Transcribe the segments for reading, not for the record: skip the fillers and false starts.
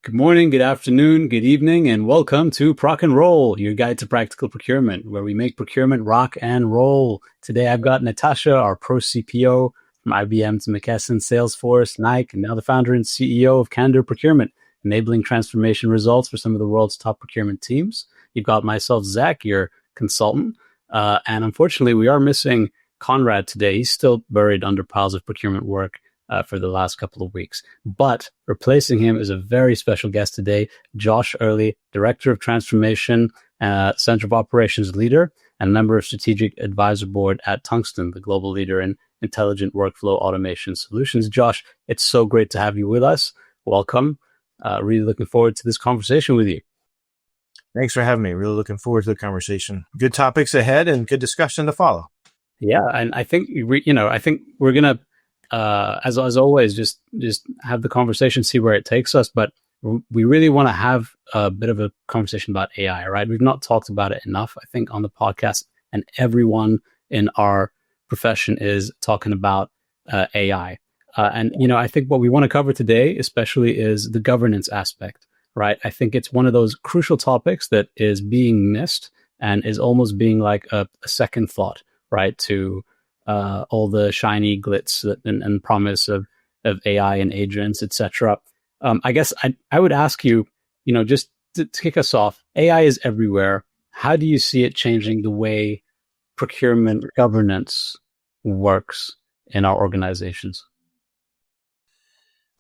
Good morning, good afternoon, good evening, and welcome to Proc-N-Roll, your guide to practical procurement, where we make procurement rock and roll. Today I've got Natasha, our pro CPO from IBM to McKesson, Salesforce, Nike, and now the founder and CEO of Candor Procurement, enabling transformation results for some of the world's top procurement teams. You've got myself, Zach, your consultant, and unfortunately we are missing Conrad today. He's still buried under piles of procurement work for the last couple of weeks. But replacing him is a very special guest today, Josh Earley, Director of Transformation, Center of Operations Leader, and member of Strategic Advisor Board at Tungsten, the global leader in intelligent workflow automation solutions. Josh, it's so great to have you with us. Welcome. Really looking forward to this conversation with you. Thanks for having me. Really looking forward to the conversation. Good topics ahead and good discussion to follow. Yeah, and I think I think we're gonna as always, just have the conversation, see where it takes us. But we really want to have a bit of a conversation about AI, right? We've not talked about it enough, I think, on the podcast, and everyone in our profession is talking about AI. And I think what we want to cover today, especially, is the governance aspect, right? I think it's one of those crucial topics that is being missed and is almost being like a second thought, right, to all the shiny glitz and promise of AI and agents, etc. I guess I would ask you, just to kick us off, AI is everywhere. How do you see it changing the way procurement governance works in our organizations?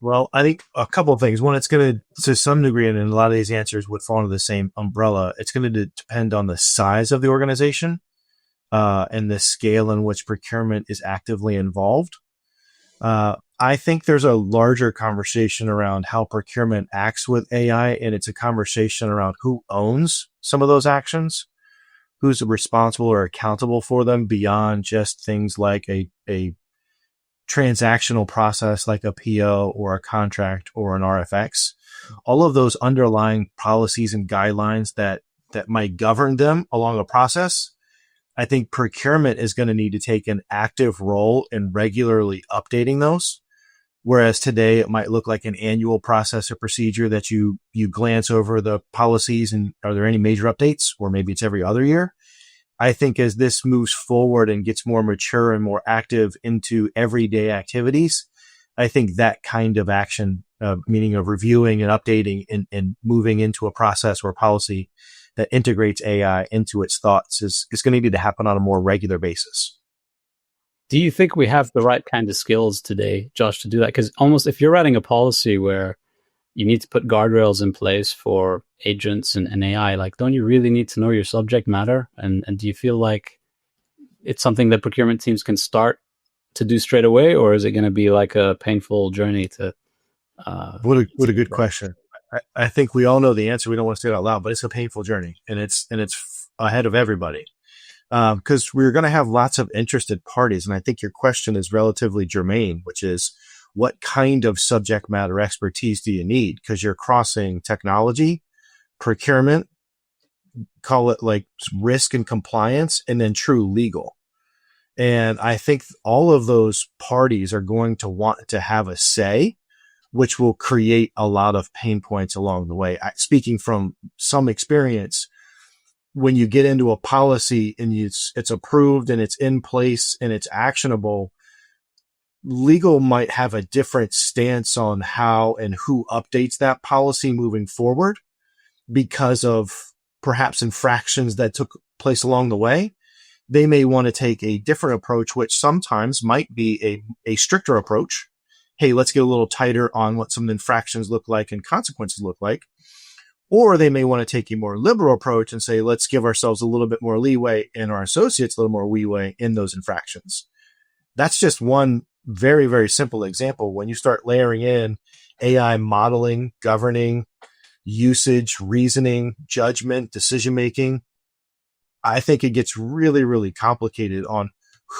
Well, I think a couple of things. One, it's going to some degree, and a lot of these answers would fall under the same umbrella. It's going to depend on the size of the organization and the scale in which procurement is actively involved. I think there's a larger conversation around how procurement acts with AI, and it's a conversation around who owns some of those actions, who's responsible or accountable for them beyond just things like a transactional process like a PO or a contract or an RFX. All of those underlying policies and guidelines that might govern them along a process, I think procurement is going to need to take an active role in regularly updating those. Whereas today it might look like an annual process or procedure that you glance over the policies and are there any major updates, or maybe it's every other year. I think as this moves forward and gets more mature and more active into everyday activities, I think that kind of action, meaning of reviewing and updating and moving into a process or a policy that integrates AI into its thoughts is going to need to happen on a more regular basis. Do you think we have the right kind of skills today, Josh, to do that? Because almost if you're writing a policy where you need to put guardrails in place for agents and AI, like, don't you really need to know your subject matter? And do you feel like it's something that procurement teams can start to do straight away, or is it going to be like a painful journey to? What a good question. I think we all know the answer. We don't want to say it out loud, but it's a painful journey, and it's ahead of everybody. Because we're going to have lots of interested parties. And I think your question is relatively germane, which is what kind of subject matter expertise do you need? Because you're crossing technology, procurement, call it like risk and compliance, and then true legal. And I think all of those parties are going to want to have a say, which will create a lot of pain points along the way. Speaking from some experience, when you get into a policy and it's approved and it's in place and it's actionable, legal might have a different stance on how and who updates that policy moving forward because of perhaps infractions that took place along the way. They may want to take a different approach, which sometimes might be a stricter approach. Hey, let's get a little tighter on what some infractions look like and consequences look like. Or they may want to take a more liberal approach and say, let's give ourselves a little bit more leeway and our associates a little more leeway in those infractions. That's just one very, very simple example. When you start layering in AI modeling, governing, usage, reasoning, judgment, decision-making, I think it gets really, really complicated on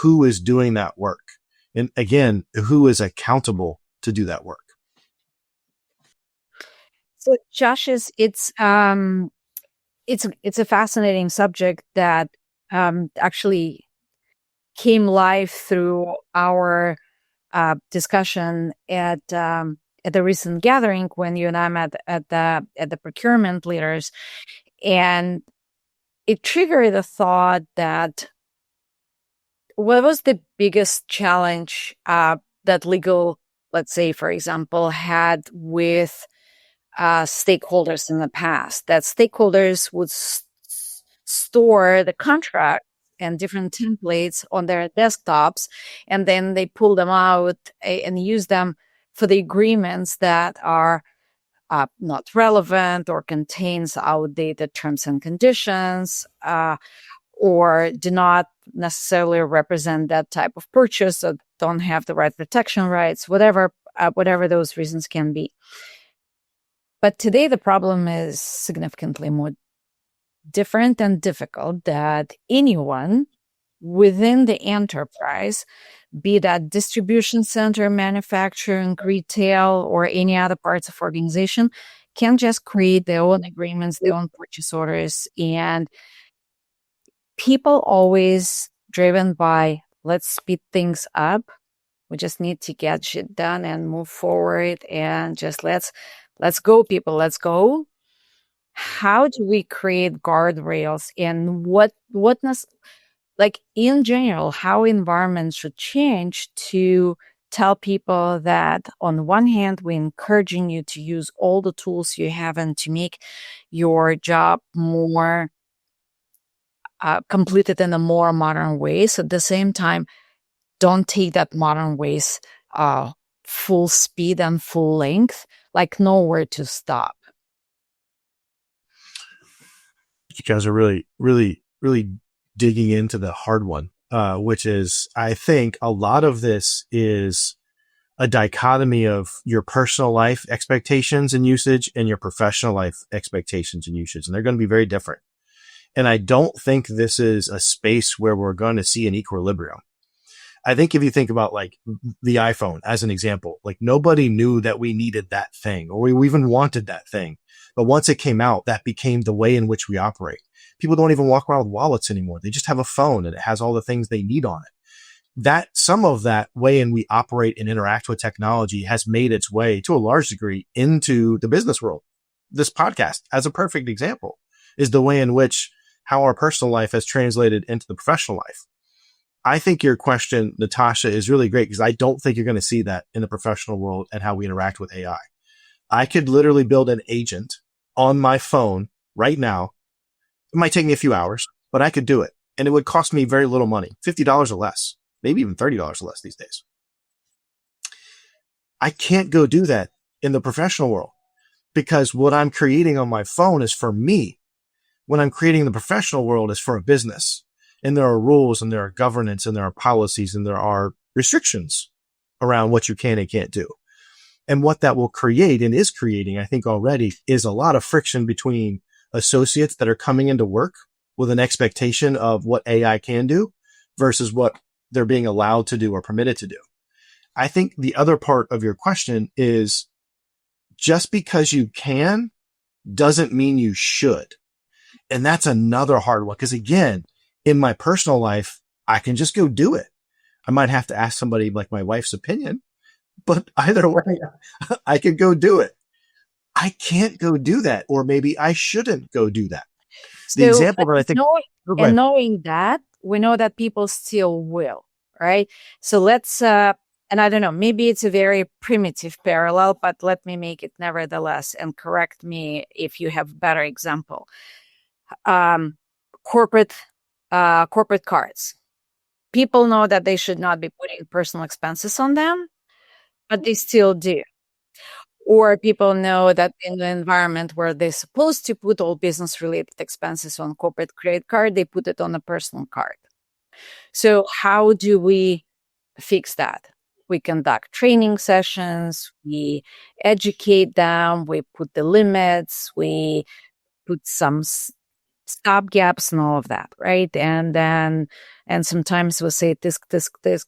who is doing that work. And again, who is accountable to do that work. So Josh, it's a fascinating subject that actually came live through our discussion at at the recent gathering when you and I met at the procurement leaders, and it triggered the thought that what was the biggest challenge that legal, let's say, for example, had with stakeholders in the past? That stakeholders would store the contract and different templates on their desktops, and then they pull them out and use them for the agreements that are not relevant or contains outdated terms and conditions, or do not necessarily represent that type of purchase, or don't have the right protection rights, whatever those reasons can be. But today the problem is significantly more different and difficult, that anyone within the enterprise, be that distribution center, manufacturing, retail, or any other parts of organization, can just create their own agreements, their own purchase orders. And people always driven by, let's speed things up. We just need to get shit done and move forward, and just let's go, people, let's go. How do we create guardrails, and like in general, how environments should change to tell people that on one hand, we're encouraging you to use all the tools you have and to make your job more completed in a more modern ways. At the same time, don't take that modern ways full speed and full length, like nowhere to stop. You guys are really, really, really digging into the hard one, which is, I think a lot of this is a dichotomy of your personal life expectations and usage and your professional life expectations and usage. And they're going to be very different. And I don't think this is a space where we're going to see an equilibrium. I think if you think about like the iPhone as an example, like nobody knew that we needed that thing or we even wanted that thing. But once it came out, that became the way in which we operate. People don't even walk around with wallets anymore. They just have a phone and it has all the things they need on it. That some of that way in we operate and interact with technology has made its way to a large degree into the business world. This podcast, as a perfect example, is the way in which how our personal life has translated into the professional life. I think your question, Natasha, is really great because I don't think you're going to see that in the professional world and how we interact with AI. I could literally build an agent on my phone right now. It might take me a few hours, but I could do it. And it would cost me very little money, $50 or less, maybe even $30 or less these days. I can't go do that in the professional world because what I'm creating on my phone is for me. When I'm creating the professional world is for a business. And there are rules and there are governance and there are policies and there are restrictions around what you can and can't do. And what that will create and is creating, I think already, is a lot of friction between associates that are coming into work with an expectation of what AI can do versus what they're being allowed to do or permitted to do. I think the other part of your question is just because you can doesn't mean you should. And that's another hard one. Because again, in my personal life, I can just go do it. I might have to ask somebody like my wife's opinion, but either way, I could go do it. I can't go do that, or maybe I shouldn't go do that. The example that I think, knowing that, we know that people still will, right? So let's, and I don't know, maybe it's a very primitive parallel, but let me make it nevertheless, and correct me if you have a better example. Corporate cards. People know that they should not be putting personal expenses on them, but they still do. Or people know that in the environment where they're supposed to put all business-related expenses on corporate credit card, they put it on a personal card. So how do we fix that? We conduct training sessions, we educate them, we put the limits, we put some stop gaps and all of that, right? And sometimes we'll say this,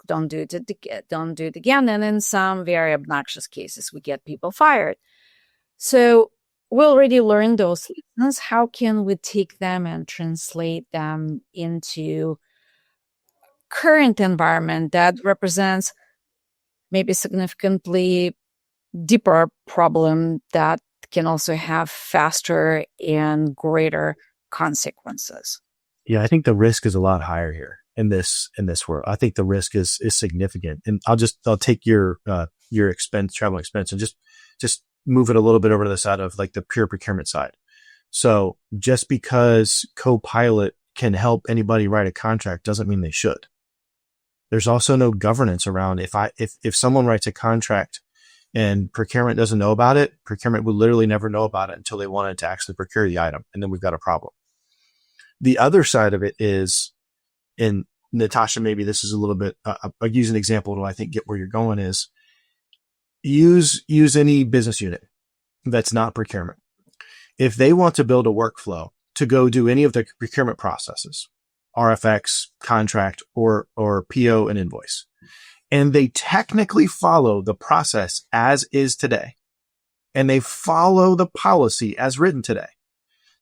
don't do it again. And in some very obnoxious cases, we get people fired. So we already learned those lessons. How can we take them and translate them into current environment that represents maybe significantly deeper problem that can also have faster and greater consequences. Yeah, I think the risk is a lot higher here in this world. I think the risk is significant. And I'll take your travel expense, and just move it a little bit over to the side of like the pure procurement side. So just because Copilot can help anybody write a contract doesn't mean they should. There's also no governance around if someone writes a contract and procurement doesn't know about it, procurement would literally never know about it until they wanted to actually procure the item. And then we've got a problem. The other side of it is, and Natasha, maybe this is a little bit, I'll use an example to, I think, get where you're going is use any business unit that's not procurement. If they want to build a workflow to go do any of the procurement processes, RFX, contract, or PO and invoice, and they technically follow the process as is today, and they follow the policy as written today,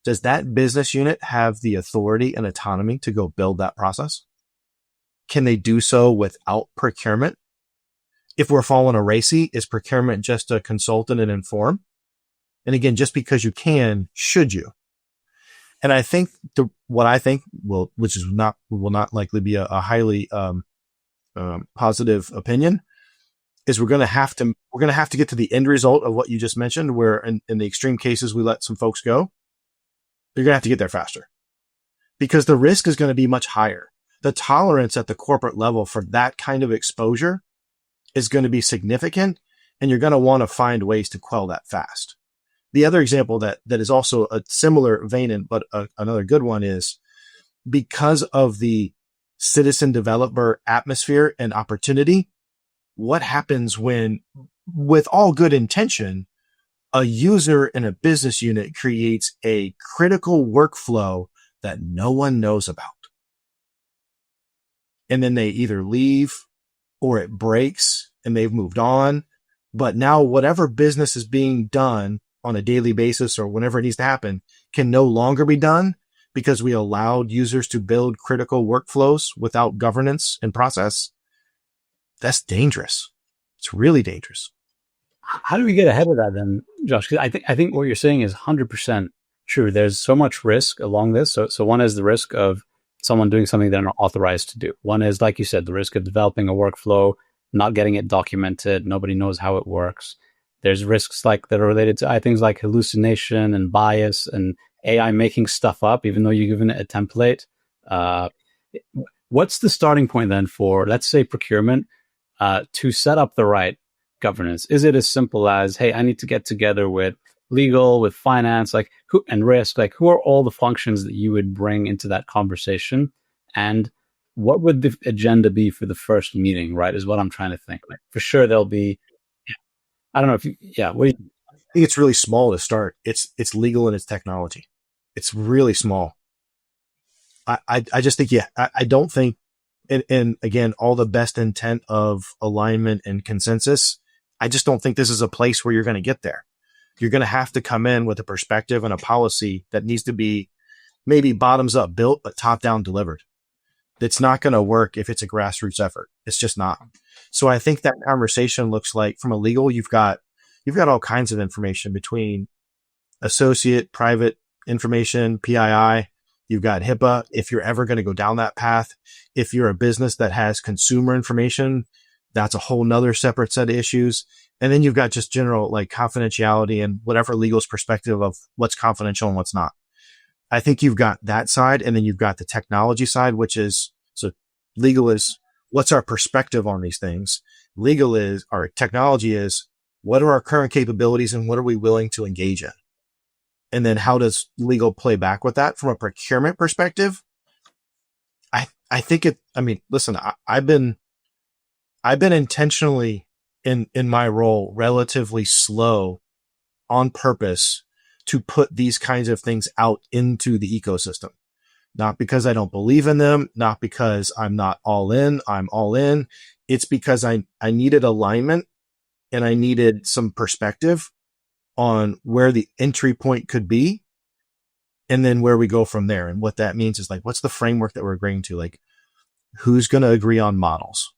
does that business unit have the authority and autonomy to go build that process? Can they do so without procurement? If we're following a RACI, is procurement just a consultant and inform? And again, just because you can, should you? And I think which will not likely be a highly positive opinion, is we're going to have to get to the end result of what you just mentioned, where in the extreme cases we let some folks go. You're going to have to get there faster because the risk is going to be much higher. The tolerance at the corporate level for that kind of exposure is going to be significant, and you're going to want to find ways to quell that fast. The other example that is also a similar vein, but another good one, is because of the citizen developer atmosphere and opportunity, what happens when, with all good intention, a user in a business unit creates a critical workflow that no one knows about? And then they either leave or it breaks and they've moved on. But now whatever business is being done on a daily basis or whenever it needs to happen can no longer be done because we allowed users to build critical workflows without governance and process. That's dangerous. It's really dangerous. How do we get ahead of that then, Josh? Because I think what you're saying is 100% true. There's so much risk along this. So one is the risk of someone doing something they're not authorized to do. One is, like you said, the risk of developing a workflow, not getting it documented. Nobody knows how it works. There's risks that are related to things like hallucination and bias and AI making stuff up, even though you're giving it a template. What's the starting point then for, let's say, procurement to set up the right governance? Is it as simple as, hey, I need to get together with legal, with finance, and risk? Who are all the functions that you would bring into that conversation? And what would the agenda be for the first meeting, right? Is what I'm trying to think. For sure, there'll be, I don't know if what do you I think it's really small to start. It's legal and it's technology. It's really small. I just think, I don't think, and again, all the best intent of alignment and consensus, I just don't think this is a place where you're going to get there. You're going to have to come in with a perspective and a policy that needs to be maybe bottoms up built, but top down delivered. It's not going to work if it's a grassroots effort. It's just not. So I think that conversation looks like, from a legal, you've got all kinds of information between associate, private information, PII. You've got HIPAA. If you're ever going to go down that path, if you're a business that has consumer information, that's a whole nother separate set of issues. And then you've got just general confidentiality and whatever legal's perspective of what's confidential and what's not. I think you've got that side, and then you've got the technology side, which is, so legal is what's our perspective on these things. Legal is, or technology is, what are our current capabilities and what are we willing to engage in? And then how does legal play back with that from a procurement perspective? I think listen, I've been intentionally in my role relatively slow on purpose to put these kinds of things out into the ecosystem. Not because I don't believe in them, not because I'm not all in, I'm all in. It's because I needed alignment and I needed some perspective on where the entry point could be and then where we go from there. And what that means is what's the framework that we're agreeing to? Who's going to agree on models?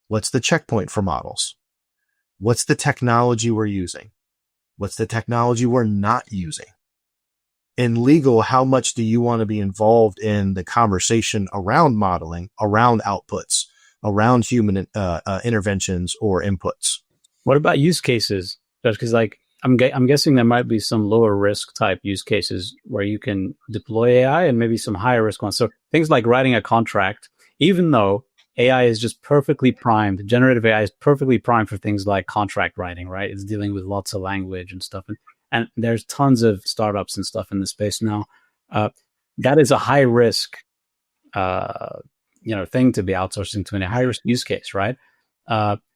What's the checkpoint for models? What's the technology we're using? What's the technology we're not using? In legal, how much do you want to be involved in the conversation around modeling, around outputs, around human interventions or inputs? What about use cases? Because like I'm guessing there might be some lower risk type use cases where you can deploy AI and maybe some higher risk ones. So things like writing a contract, even though AI is just perfectly primed, generative AI is perfectly primed for things like contract writing, right? It's dealing with lots of language and stuff. And there's tons of startups and stuff in the space now. That is a high risk, thing to be outsourcing to, in a high risk use case, right?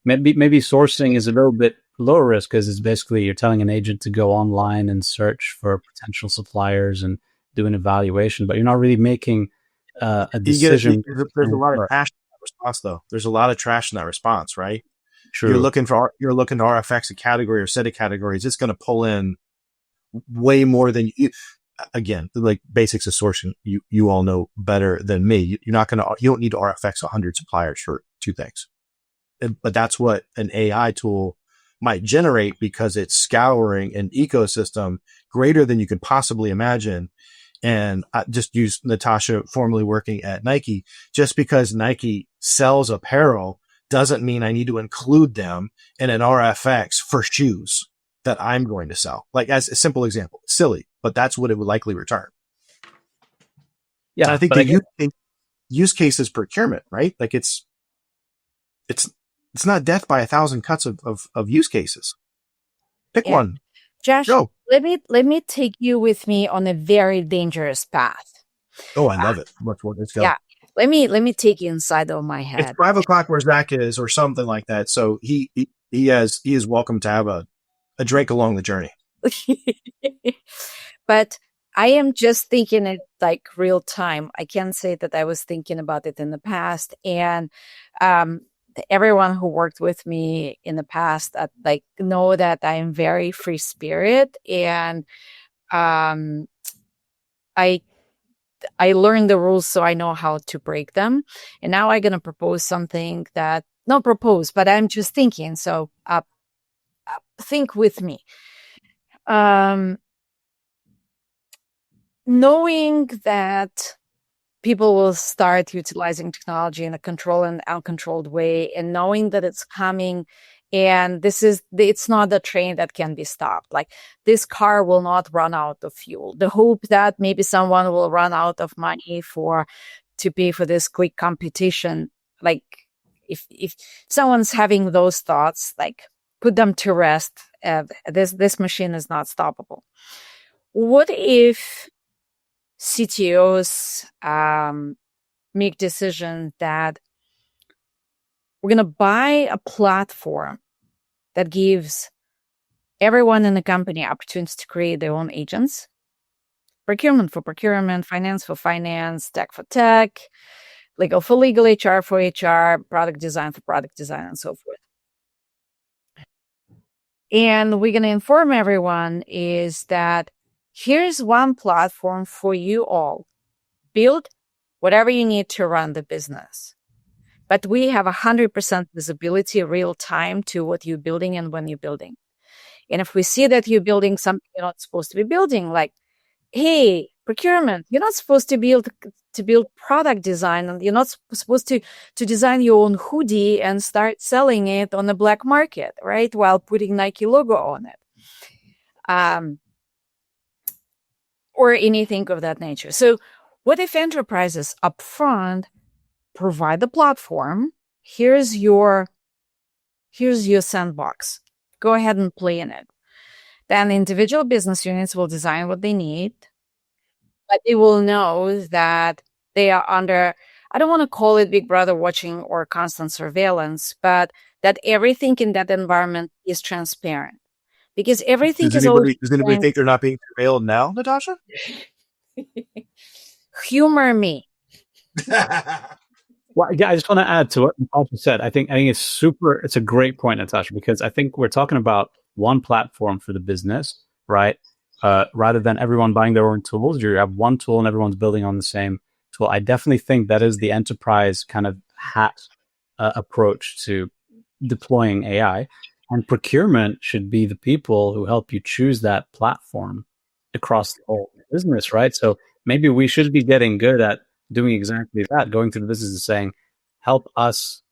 Maybe sourcing is a little bit lower risk because it's basically you're telling an agent to go online and search for potential suppliers and do an evaluation, but you're not really making a decision. There's a lot of trash in that response, though. There's a lot of trash in that response, right? True. You're looking to RFX a category or set of categories. It's going to pull in way more than you. Again, like basics of sourcing, you all know better than me. You don't need to RFX 100 suppliers for two things. But that's what an AI tool might generate because it's scouring an ecosystem greater than you could possibly imagine. And I just use Natasha, formerly working at Nike. Just because Nike sells apparel doesn't mean I need to include them in an RFX for shoes that I'm going to sell. Like, as a simple example, silly, but that's what it would likely return. Yeah, and I think the use case is procurement, right? Like it's not death by 1,000 cuts of use cases. Pick one. Josh, go. Let me take you with me on a very dangerous path. Oh, I love it. Let's go. Yeah. Let me take you inside of my head. It's 5 o'clock where Zach is, or something like that. So he is welcome to have a drink along the journey. But I am just thinking it like real time. I can't say that I was thinking about it in the past. And everyone who worked with me in the past know that I am very free spirit, and I learned the rules so I know how to break them. And now I'm going to propose something that, not propose, but I'm just thinking. So think with me. Knowing that people will start utilizing technology in a controlled and uncontrolled way, and knowing that it's coming, and it's not a train that can be stopped. Like, this car will not run out of fuel. The hope that maybe someone will run out of money to pay for this quick competition. Like, if someone's having those thoughts, like, put them to rest. This machine is not stoppable. What if CTOs make decision that we're going to buy a platform that gives everyone in the company opportunities to create their own agents? Procurement for procurement, finance for finance, tech for tech, legal for legal, HR for HR, product design for product design, and so forth. And we're going to inform everyone is that here's one platform for you all. Build whatever you need to run the business. But we have 100% visibility real time to what you're building and when you're building. And if we see that you're building something you're not supposed to be building, like, hey, procurement, you're not supposed to build product design, and you're not supposed to design your own hoodie and start selling it on the black market, right? While putting Nike logo on it. Or anything of that nature. So what if enterprises upfront provide the platform? Here's your sandbox. Go ahead and play in it. Then individual business units will design what they need, but they will know that they are under, I don't want to call it Big Brother watching or constant surveillance, but that everything in that environment is transparent. Because everything does anybody think they're not being surveilled now, Natasha? Humor me. Well, yeah, I just want to add to what Natasha said. I think it's a great point, Natasha, because I think we're talking about one platform for the business, right? Rather than everyone buying their own tools, you have one tool and everyone's building on the same tool. I definitely think that is the enterprise kind of hat approach to deploying AI. And procurement should be the people who help you choose that platform across the whole business, right? So maybe we should be getting good at doing exactly that, going through the business and saying, help us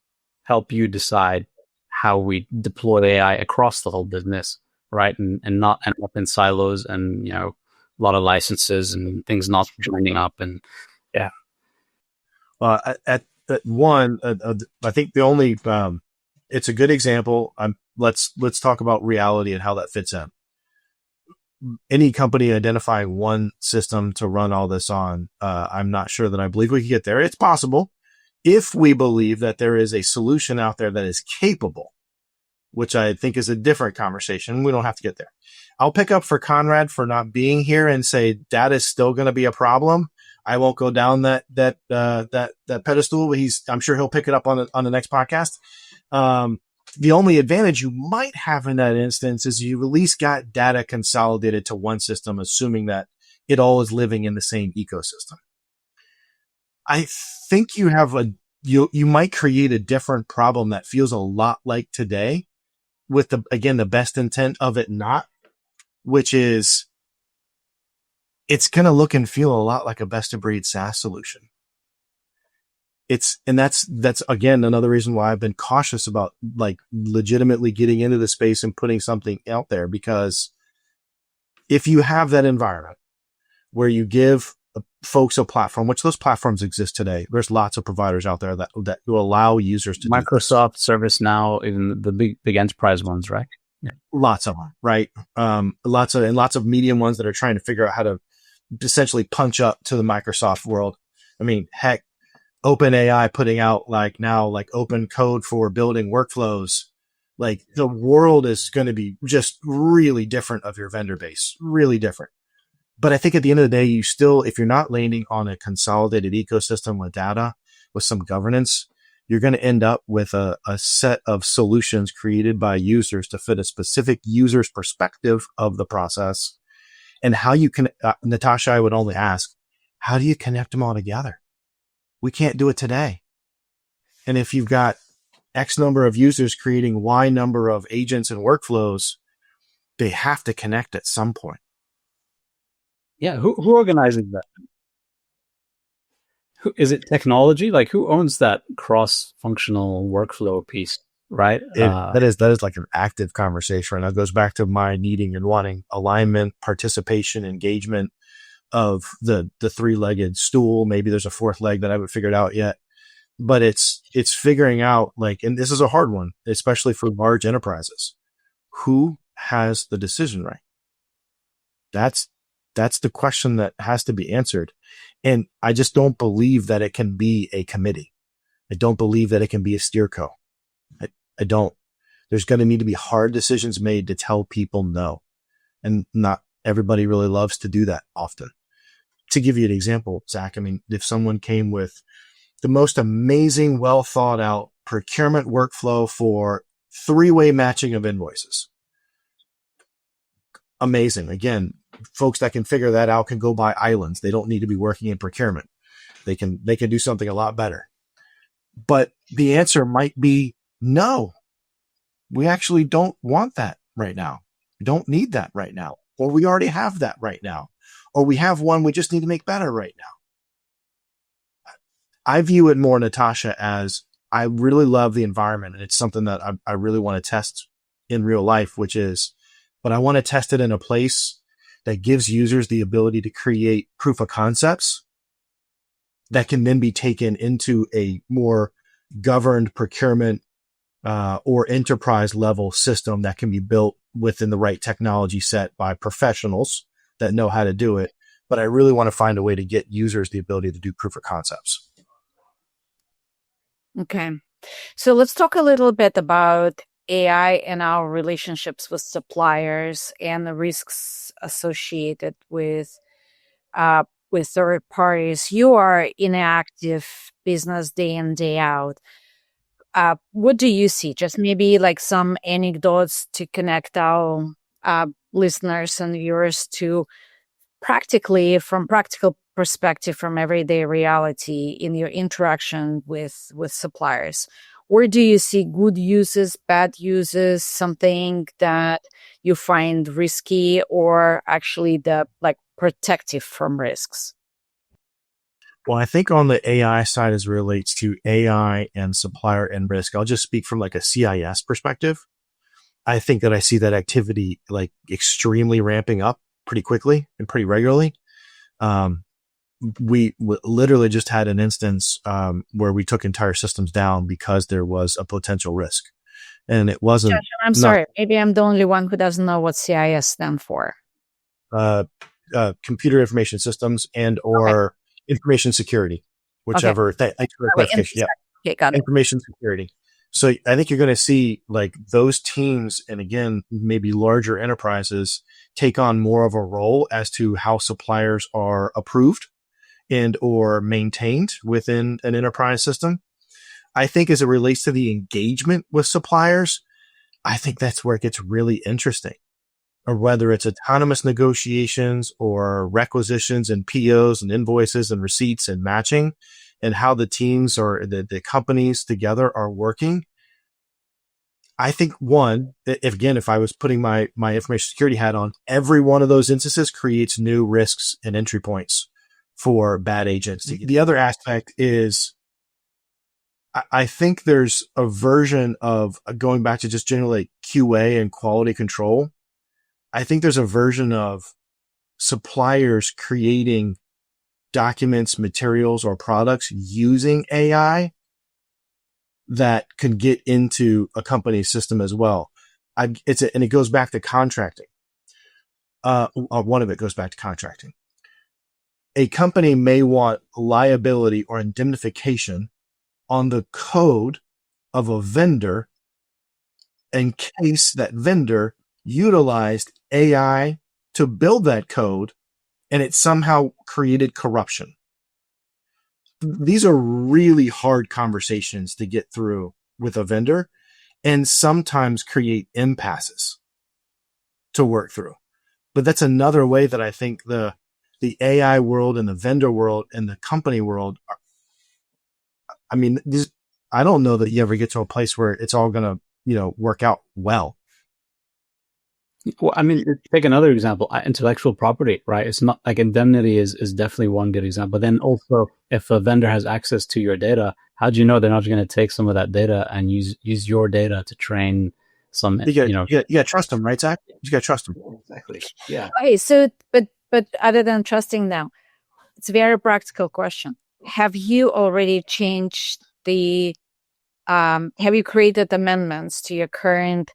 help you decide how we deploy AI across the whole business, right? And not end up in silos and, a lot of licenses and things not joining up. And yeah. At one, I think the only, it's a good example. Let's talk about reality and how that fits in. Any company identifying one system to run all this on, I'm not sure that I believe we can get there. It's possible if we believe that there is a solution out there that is capable, which I think is a different conversation. We don't have to get there. I'll pick up for Conrad for not being here and say that is still going to be a problem. I won't go down that pedestal. I'm sure he'll pick it up on the next podcast. The only advantage you might have in that instance is you at least got data consolidated to one system, assuming that it all is living in the same ecosystem. I think you have you might create a different problem that feels a lot like today with the best intent of it not, which is it's going to look and feel a lot like a best of breed SaaS solution. That's again, another reason why I've been cautious about like legitimately getting into the space and putting something out there, because if you have that environment where you give folks a platform, which those platforms exist today, there's lots of providers out there that will allow users to Microsoft, ServiceNow, even the big enterprise ones, right? Yeah. Lots of them, right? Lots of medium ones that are trying to figure out how to essentially punch up to the Microsoft world. I mean, heck, OpenAI putting out like open code for building workflows. Like the world is going to be just really different of your vendor base, really different. But I think at the end of the day, you still, if you're not landing on a consolidated ecosystem with data, with some governance, you're going to end up with a set of solutions created by users to fit a specific user's perspective of the process. And how you can, Natasha, I would only ask, how do you connect them all together? We can't do it today. And if you've got X number of users creating Y number of agents and workflows, they have to connect at some point. Yeah. Who organizes that? Is it technology? Like who owns that cross-functional workflow piece? Right. That is like an active conversation. And that goes back to my needing and wanting alignment, participation, engagement of the three-legged stool. Maybe there's a fourth leg that I haven't figured out yet, but it's figuring out like, and this is a hard one, especially for large enterprises. Who has the decision right? That's the question that has to be answered. And I just don't believe that it can be a committee. I don't believe that it can be a steerco. I don't. There's going to need to be hard decisions made to tell people no. And not everybody really loves to do that often. To give you an example, Zach, I mean, if someone came with the most amazing, well thought out procurement workflow for three-way matching of invoices. Amazing. Again, folks that can figure that out can go buy islands. They don't need to be working in procurement. They can do something a lot better. But the answer might be no. We actually don't want that right now. We don't need that right now. Or we already have that right now. Or we have one we just need to make better right now. I view it more, Natasha, as I really love the environment. And it's something that I really want to test in real life, but I want to test it in a place that gives users the ability to create proof of concepts that can then be taken into a more governed procurement or enterprise level system that can be built within the right technology set by professionals that know how to do it. But I really want to find a way to get users the ability to do proof of concepts. Okay. So let's talk a little bit about AI and our relationships with suppliers and the risks associated with third parties. You are in active business day in, day out. What do you see? Just maybe like some anecdotes to connect our listeners and viewers to from practical perspective, from everyday reality in your interaction with suppliers. where do you see good uses, bad uses, something that you find risky, or actually the like protective from risks? Well, I think on the AI side as it relates to AI and supplier and risk, I'll just speak from like a CIS perspective. I think that I see that activity like extremely ramping up pretty quickly and pretty regularly. We literally just had an instance where we took entire systems down because there was a potential risk, and it wasn't. Josh, I'm sorry, maybe I'm the only one who doesn't know what CIS stands for. Computer information systems and or information security, whichever. Thanks for the clarification. Yeah, okay, got it. Information security. So I think you're going to see like those teams, and again, maybe larger enterprises take on more of a role as to how suppliers are approved and or maintained within an enterprise system. I think as it relates to the engagement with suppliers, I think that's where it gets really interesting. Or whether it's autonomous negotiations or requisitions and POs and invoices and receipts and matching, and how the teams or the companies together are working. I think if I was putting my information security hat on, every one of those instances creates new risks and entry points for bad agents. The other aspect is I think there's a version of going back to just generally QA and quality control. I think there's a version of suppliers creating documents, materials, or products using AI that can get into a company's system as well. And it goes back to contracting. One of it goes back to contracting. A company may want liability or indemnification on the code of a vendor in case that vendor utilized AI to build that code and it somehow created corruption. These are really hard conversations to get through with a vendor and sometimes create impasses to work through. But that's another way that I think the AI world and the vendor world and the company world are, I don't know that you ever get to a place where it's all going to, work out well. Well, take another example, intellectual property, right? It's not like indemnity is definitely one good example. But then also, if a vendor has access to your data, how do you know they're not going to take some of that data and use your data to train some, you got to trust them, right, Zach? You got to trust them. Exactly. Yeah. Okay. So, but other than trusting them, it's a very practical question. Have you already changed have you created amendments to your current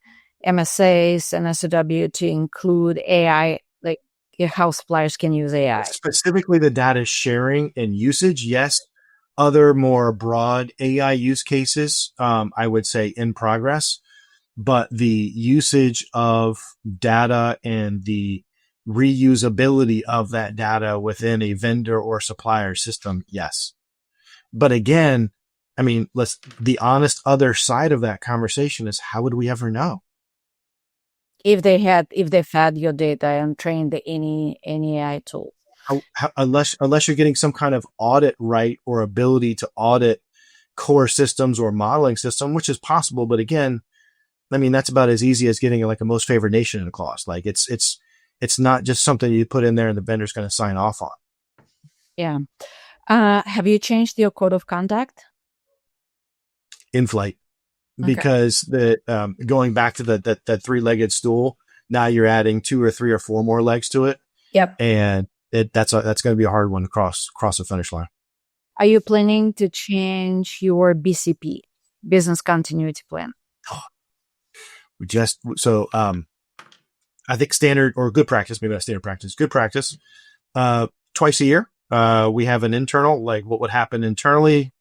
MSAs and SOW to include AI, like how suppliers can use AI? Specifically the data sharing and usage, yes. Other more broad AI use cases, I would say in progress, but the usage of data and the reusability of that data within a vendor or supplier system, yes. But again, the honest other side of that conversation is how would we ever know? If they fed your data and trained any AI tool. Unless you're getting some kind of audit right or ability to audit core systems or modeling system, which is possible. But again, that's about as easy as getting like a most favored nation in a clause. Like it's not just something you put in there and the vendor's going to sign off on. Yeah. Have you changed your code of conduct? In flight. Because going back to that three-legged stool, now you're adding 2 or 3 or 4 more legs to it. Yep. And that's going to be a hard one to cross the finish line. Are you planning to change your BCP, business continuity plan? I think standard or good practice, maybe not standard practice, good practice. Twice a year, we have an internal, like what would happen internally.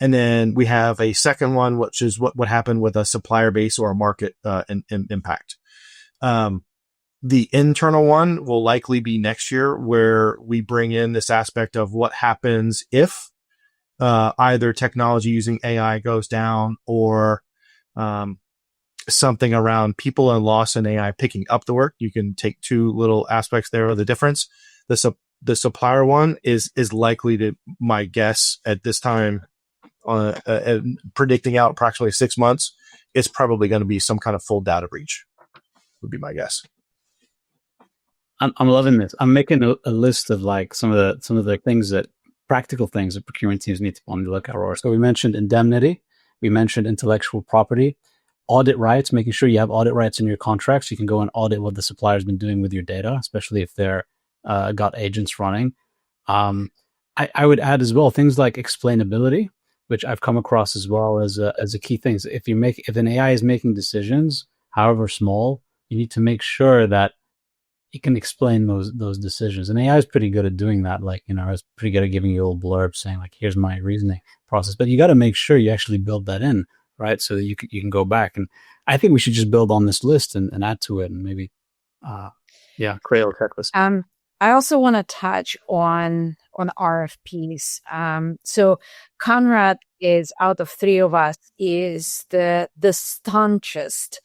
And then we have a second one, which is what happened with a supplier base or a market impact. The internal one will likely be next year, where we bring in this aspect of what happens if either technology using AI goes down or something around people and loss in AI picking up the work. You can take 2 little aspects there of the difference. The supplier one is likely to, my guess at this time, predicting out approximately 6 months, it's probably going to be some kind of full data breach, would be my guess. I'm loving this. I'm making a list of like some of the things practical things that procurement teams need to be on the lookout for. So we mentioned indemnity, we mentioned intellectual property, audit rights, making sure you have audit rights in your contracts. You can go and audit what the supplier's been doing with your data, especially if they're got agents running. I would add as well things like explainability, which I've come across as well as a key thing. So if an AI is making decisions, however small, you need to make sure that it can explain those decisions. And AI is pretty good at doing that. Like, it's pretty good at giving you a little blurb saying like, here's my reasoning process. But you got to make sure you actually build that in, right? So that you can go back. And I think we should just build on this list and add to it and maybe, create a checklist. I also want to touch on RFPs. So Conrad is, out of three of us, is the staunchest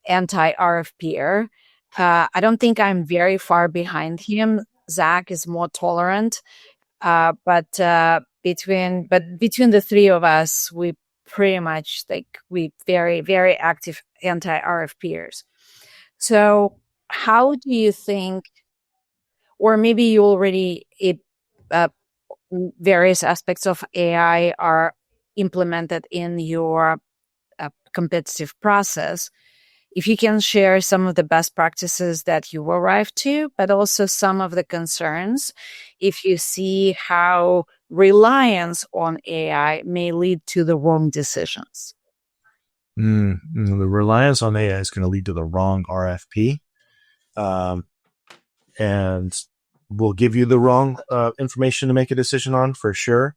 anti-RFPer. I don't think I'm very far behind him. Zach is more tolerant, but between the three of us, we pretty much we very, very active anti-RFPers. So how do you think, or maybe you already various aspects of AI are implemented in your competitive process? If you can share some of the best practices that you arrived to, but also some of the concerns, if you see how reliance on AI may lead to the wrong decisions. The reliance on AI is going to lead to the wrong RFP, and will give you the wrong information to make a decision on, for sure.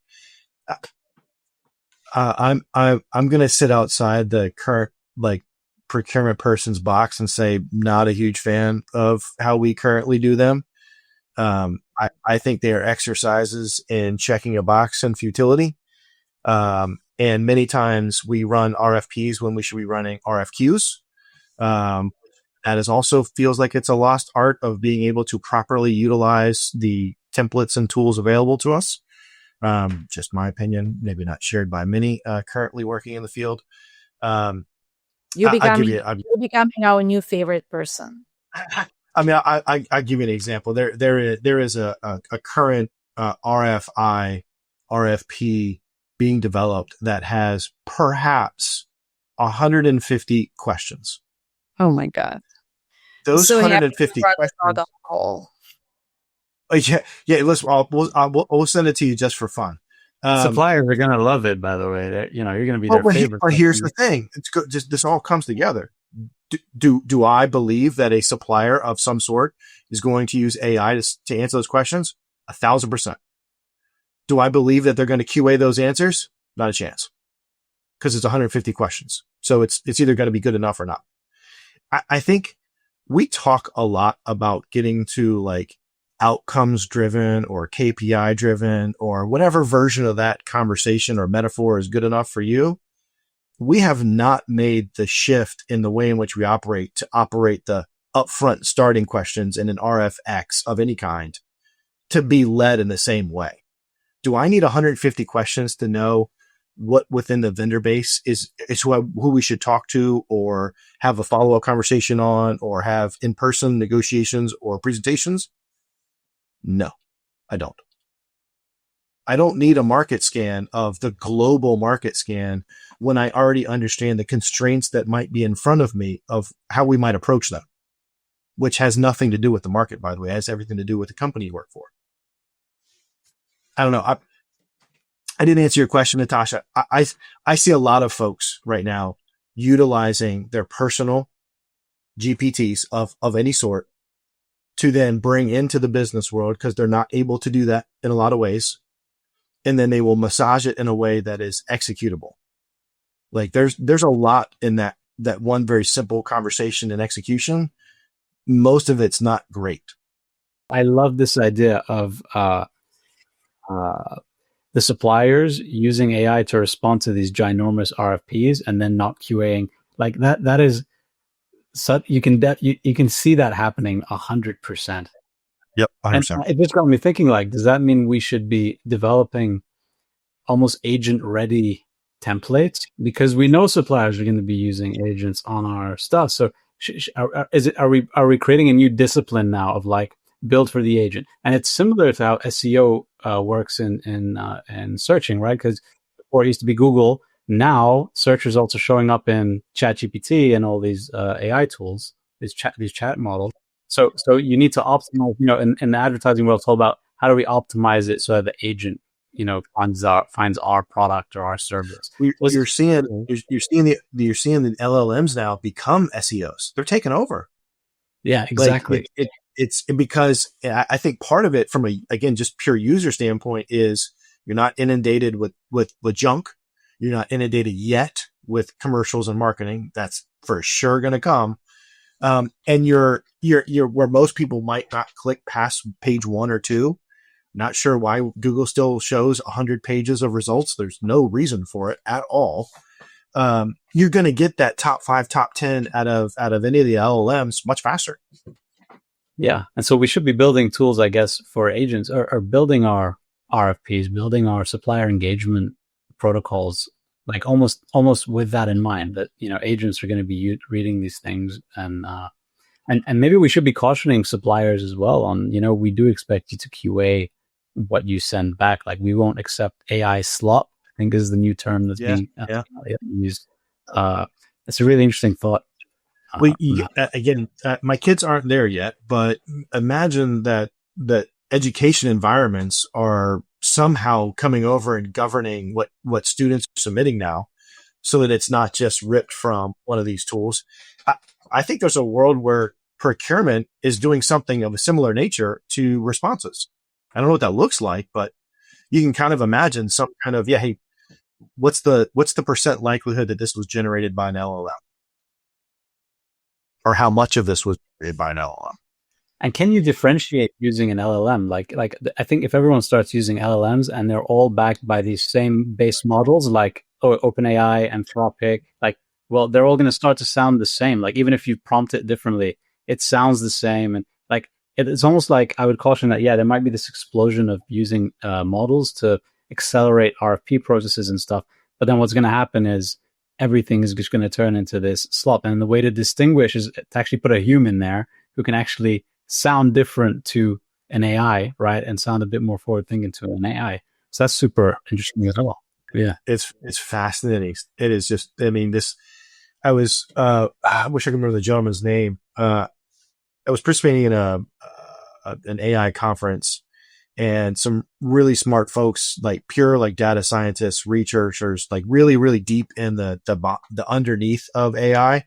I'm going to sit outside the current procurement person's box and say not a huge fan of how we currently do them. I think they are exercises in checking a box and futility. And many times we run RFPs when we should be running RFQs. That is also feels like it's a lost art of being able to properly utilize the templates and tools available to us. Just my opinion, maybe not shared by many currently working in the field. You're becoming our new favorite person. I mean, I give you an example. There is a current RFP being developed that has perhaps 150 questions. Oh my God! Those 150 questions. Yeah. Listen, we'll send it to you just for fun. Suppliers are going to love it, by the way. You're going to be their favorite. But here's the thing. It's good. This all comes together. Do I believe that a supplier of some sort is going to use AI to answer those questions? 1,000%. Do I believe that they're going to QA those answers? Not a chance. Because it's 150 questions. So it's either going to be good enough or not. I think we talk a lot about getting to outcomes driven or KPI driven or whatever version of that conversation or metaphor is good enough for you. We have not made the shift in the way in which we operate to operate the upfront starting questions in an RFX of any kind to be led in the same way. Do I need 150 questions to know what within the vendor base is who we should talk to or have a follow-up conversation on or have in-person negotiations or presentations? No, I don't. I don't need a market scan of the global market scan when I already understand the constraints that might be in front of me of how we might approach them, which has nothing to do with the market, by the way. It has everything to do with the company you work for. I don't know. I didn't answer your question, Natasha. I see a lot of folks right now utilizing their personal GPTs of any sort to then bring into the business world because they're not able to do that in a lot of ways. And then they will massage it in a way that is executable. There's a lot in that one very simple conversation and execution. Most of it's not great. I love this idea of the suppliers using AI to respond to these ginormous RFPs and then not QAing like that. That is such, you can see that happening 100%. Yep. 100%. And it just got me thinking, does that mean we should be developing almost agent ready templates, because we know suppliers are going to be using agents on our stuff. So are we creating a new discipline now of like build for the agent? And it's similar to how SEO works in searching, right? Because before it used to be Google. Now search results are showing up in ChatGPT and all these AI tools, these chat models. So you need to optimize. In the advertising world, it's all about how do we optimize it so that the agent, finds our product or our service. You're seeing the LLMs now become SEOs. They're taking over. Yeah, exactly. Like it's because I think part of it from just pure user standpoint is you're not inundated with junk. You're not inundated yet with commercials and marketing. That's for sure going to come. And you're where most people might not click past page 1 or 2. Not sure why Google still shows 100 pages of results. There's no reason for it at all. You're going to get that top 5, top 10 out of any of the LLMs much faster. Yeah. And so we should be building tools, I guess, for agents or building our RFPs, building our supplier engagement protocols, like almost with that in mind, that, agents are going to be reading these things and maybe we should be cautioning suppliers as well on, we do expect you to QA what you send back. Like we won't accept AI slop, I think is the new term that's being used. It's a really interesting thought. My kids aren't there yet, but imagine that education environments are somehow coming over and governing what students are submitting now, so that it's not just ripped from one of these tools. I think there's a world where procurement is doing something of a similar nature to responses. I don't know what that looks like, but you can kind of imagine some kind of, hey, what's the % likelihood that this was generated by an LLM? Or how much of this was generated by an LLM? And can you differentiate using an LLM? Like I think if everyone starts using LLMs and they're all backed by these same base models, like OpenAI, Anthropic, they're all going to start to sound the same. Like even if you prompt it differently, it sounds the same. And it's almost like I would caution that, there might be this explosion of using models to accelerate RFP processes and stuff. But then what's going to happen is everything is just going to turn into this slop. And the way to distinguish is to actually put a human there who can actually sound different to an AI, right? And sound a bit more forward thinking to an AI. So that's super interesting as well. Yeah. It's fascinating. It is just, I wish I could remember the gentleman's name. I was participating in an AI conference, and some really smart folks, like pure, like data scientists, researchers, like really, really deep in the underneath of AI.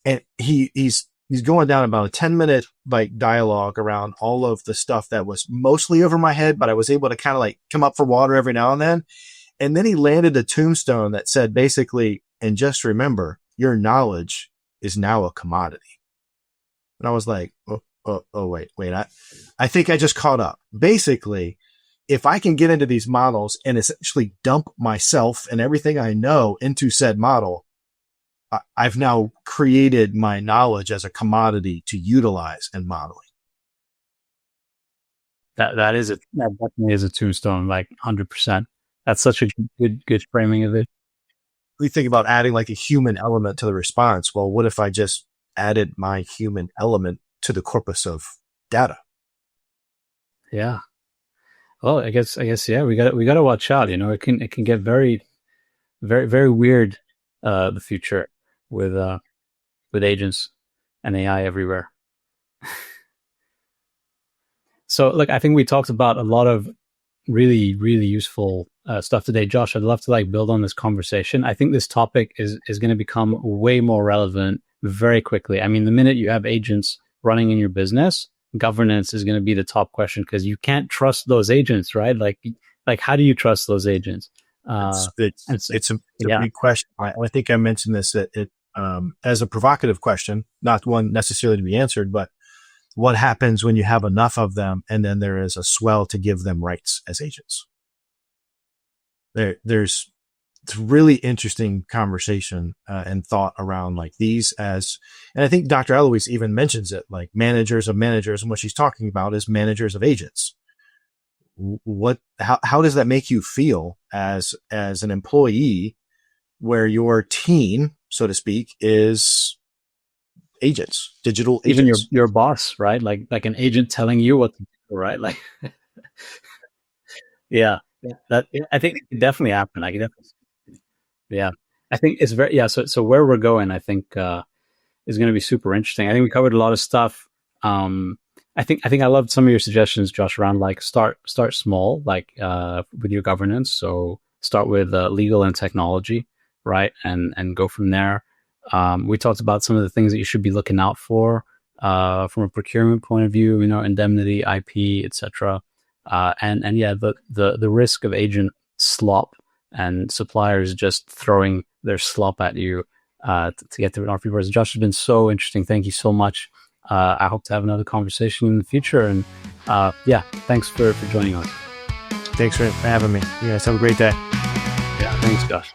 And he's going down about a 10-minute like dialogue around all of the stuff that was mostly over my head, but I was able to kind of like come up for water every now and then. And then he landed a tombstone that said basically, and just remember, your knowledge is now a commodity. And I was like, wait, I think I just caught up. Basically, if I can get into these models and essentially dump myself and everything I know into said model, I've now created my knowledge as a commodity to utilize in modeling. That definitely is a tombstone, like 100%. That's such a good framing of it. We think about adding like a human element to the response. Well, what if I just added my human element to the corpus of data? Yeah. Well, I guess, yeah, we got to watch out. It can get very, very, very weird, the future with agents and AI everywhere. So look, I think we talked about a lot of really, really useful stuff today. Josh, I'd love to build on this conversation. I think this topic is going to become way more relevant very quickly. I mean, the minute you have agents running in your business, governance is going to be the top question, because you can't trust those agents, right? Like how do you trust those agents? It's a big question. I think I mentioned this as a provocative question, not one necessarily to be answered, but what happens when you have enough of them and then there is a swell to give them rights as agents? There's really interesting conversation and thought around like these and I think Dr. Eloise even mentions it, like managers of managers, and what she's talking about is managers of agents. how does that make you feel as an employee where your team, so to speak, is agents, digital agents? Even your boss, right? Like an agent telling you what to do, right? Like, yeah, that I think it definitely happened. I can definitely, yeah. I think it's very, yeah. So where we're going, I think, is going to be super interesting. I think we covered a lot of stuff. I think I loved some of your suggestions, Josh, around like start small, like with your governance. So start with legal and technology, right, and go from there. We talked about some of the things that you should be looking out for from a procurement point of view, indemnity, IP, etc. And yeah, the risk of agent slop and suppliers just throwing their slop at you to get through an RFP process. Josh, has been so interesting. Thank you so much. I hope to have another conversation in the future. And yeah, thanks for joining us. Thanks for having me. You guys have a great day. Yeah, thanks, Josh.